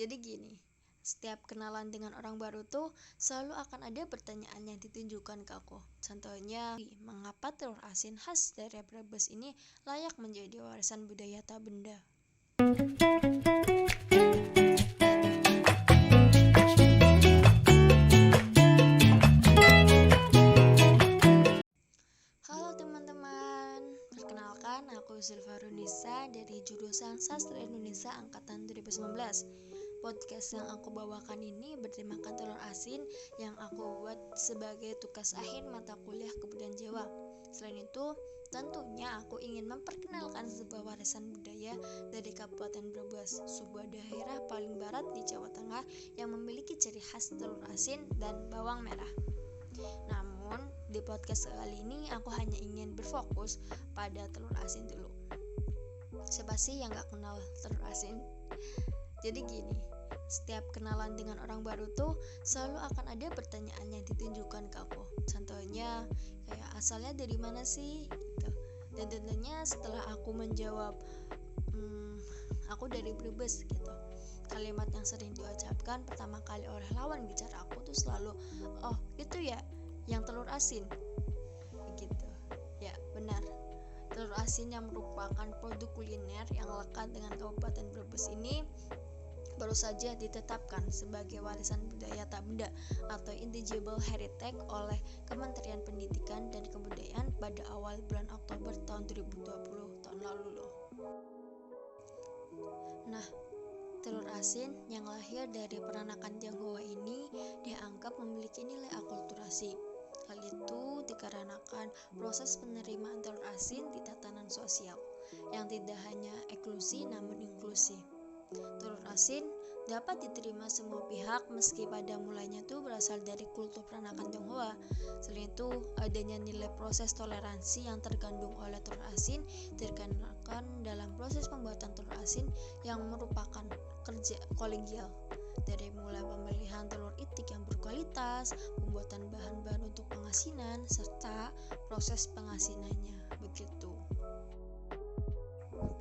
Jadi gini, setiap kenalan dengan orang baru tuh selalu akan ada pertanyaan yang ditunjukkan ke aku. Contohnya, mengapa telur asin khas daerah Brebes ini layak menjadi warisan budaya tak benda? Halo teman-teman, perkenalkan aku Zulfa Runisa dari jurusan Sastra Indonesia Angkatan 2019. Podcast yang aku bawakan ini bertemakan telur asin yang aku buat sebagai tugas akhir mata kuliah Kebudayaan Jawa. Selain itu, tentunya aku ingin memperkenalkan sebuah warisan budaya dari Kabupaten Brebes, sebuah daerah paling barat di Jawa Tengah yang memiliki ciri khas telur asin dan bawang merah. Namun, di podcast kali ini aku hanya ingin berfokus pada telur asin dulu. Siapa sih yang gak kenal telur asin? Jadi gini, setiap kenalan dengan orang baru tuh selalu akan ada pertanyaan yang ditunjukkan ke aku. Contohnya, kayak asalnya dari mana sih? Gitu. Dan tentunya setelah aku menjawab, aku dari Brebes gitu. Kalimat yang sering diucapkan pertama kali oleh lawan bicara aku tuh selalu, oh itu ya, yang telur asin. Gitu. Ya, benar. Telur asin yang merupakan produk kuliner yang lekat dengan Kabupaten Brebes ini baru saja ditetapkan sebagai warisan budaya tak benda atau intangible heritage oleh Kementerian Pendidikan dan Kebudayaan pada awal bulan Oktober tahun 2020 tahun lalu loh. Nah, telur asin yang lahir dari peranakan Tionghoa ini dianggap memiliki nilai akulturasi. Hal itu dikarenakan proses penerimaan telur asin di tatanan sosial yang tidak hanya eksklusi namun inklusi. Telur asin dapat diterima semua pihak meski pada mulanya itu berasal dari kultur peranakan Tionghoa. Selain itu, adanya nilai proses toleransi yang terkandung oleh telur asin dikarenakan dalam proses pembuatan telur asin yang merupakan kerja kolegial. Dari mulai pemilihan telur itik yang berkualitas, pembuatan bahan-bahan untuk pengasinan, serta proses pengasinannya. Begitu.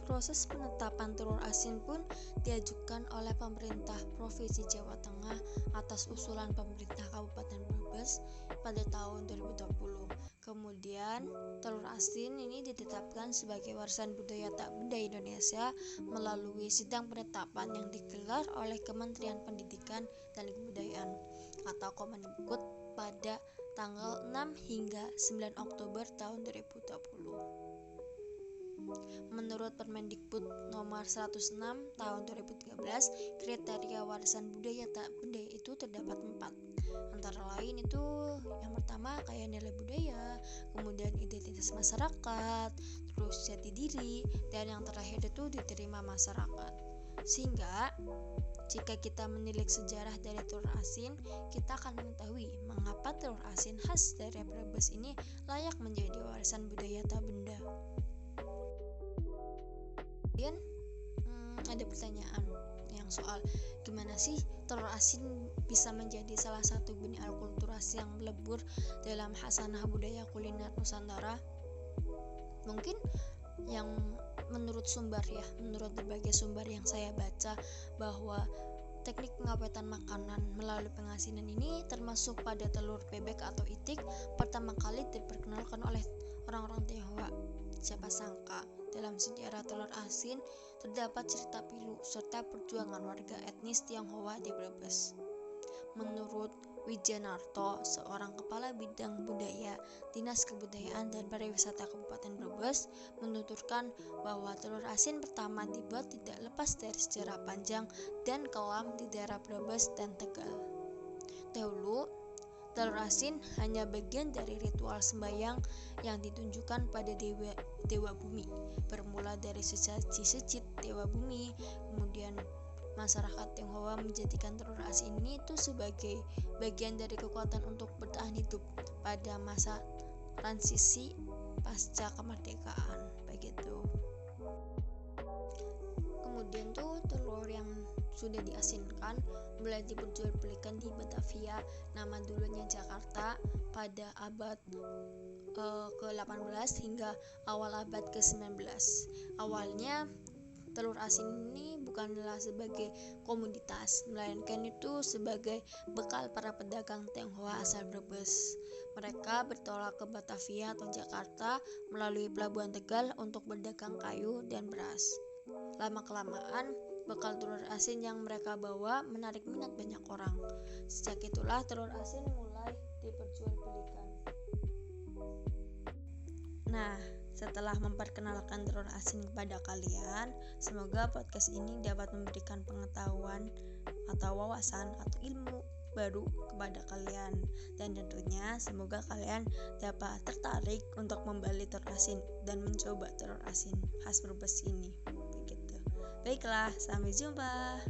Proses penetapan telur asin pun diajukan oleh pemerintah Provinsi Jawa Tengah atas usulan pemerintah Kabupaten Brebes pada tahun 2020. Kemudian, telur asin ini ditetapkan sebagai warisan budaya tak benda Indonesia melalui sidang penetapan yang digelar oleh Kementerian Pendidikan dan Kebudayaan atau Kemendikbud pada tanggal 6 hingga 9 Oktober tahun 2020. Menurut Permendikbud nomor 106 tahun 2013, kriteria warisan budaya tak benda itu terdapat 4. Antara lain itu yang pertama kayak nilai budaya, kemudian identitas masyarakat, terus jati diri, dan yang terakhir itu diterima masyarakat. Sehingga jika kita menilik sejarah dari telur asin, kita akan mengetahui mengapa telur asin khas daerah Brebes ini layak menjadi warisan budaya tak benda. Kemudian ada pertanyaan yang soal gimana sih telur asin bisa menjadi salah satu benih akulturasi yang melebur dalam khasanah budaya kuliner Nusantara. Mungkin yang menurut berbagai sumber yang saya baca bahwa teknik pengawetan makanan melalui pengasinan ini termasuk pada telur bebek atau itik pertama kali diperkenalkan oleh orang-orang Tionghoa. Siapa sangka dalam sejarah telur asin terdapat cerita pilu serta perjuangan warga etnis Tionghoa di Brebes. Menurut Wijanarto, seorang kepala bidang budaya Dinas Kebudayaan dan Pariwisata Kabupaten Brebes, menuturkan bahwa telur asin pertama dibuat tidak lepas dari sejarah panjang dan kelam di daerah Brebes dan Tegal. Dahulu, telur asin hanya bagian dari ritual sembahyang yang ditunjukkan pada dewa bumi. Bermula dari sesaji-sejid dewa bumi, kemudian masyarakat Tionghoa menjadikan telur asin ini itu sebagai bagian dari kekuatan untuk bertahan hidup pada masa transisi pasca kemerdekaan, begitu. Kemudian tuh telur yang sudah diasinkan mulai diperjualbelikan di Batavia, nama dulunya Jakarta, pada abad ke-18 hingga awal abad ke-19. Awalnya telur asin ini bukanlah sebagai komoditas, melainkan itu sebagai bekal para pedagang Tionghoa asal Brebes. Mereka bertolak ke Batavia atau Jakarta melalui pelabuhan Tegal untuk berdagang kayu dan beras. Lama-kelamaan, bekal telur asin yang mereka bawa menarik minat banyak orang. Sejak itulah telur asin mulai diperjualbelikan. Nah, setelah memperkenalkan telur asin kepada kalian, semoga podcast ini dapat memberikan pengetahuan atau wawasan atau ilmu baru kepada kalian, dan tentunya semoga kalian dapat tertarik untuk membeli telur asin dan mencoba telur asin khas Brebes ini. Begitu. Baiklah, sampai jumpa.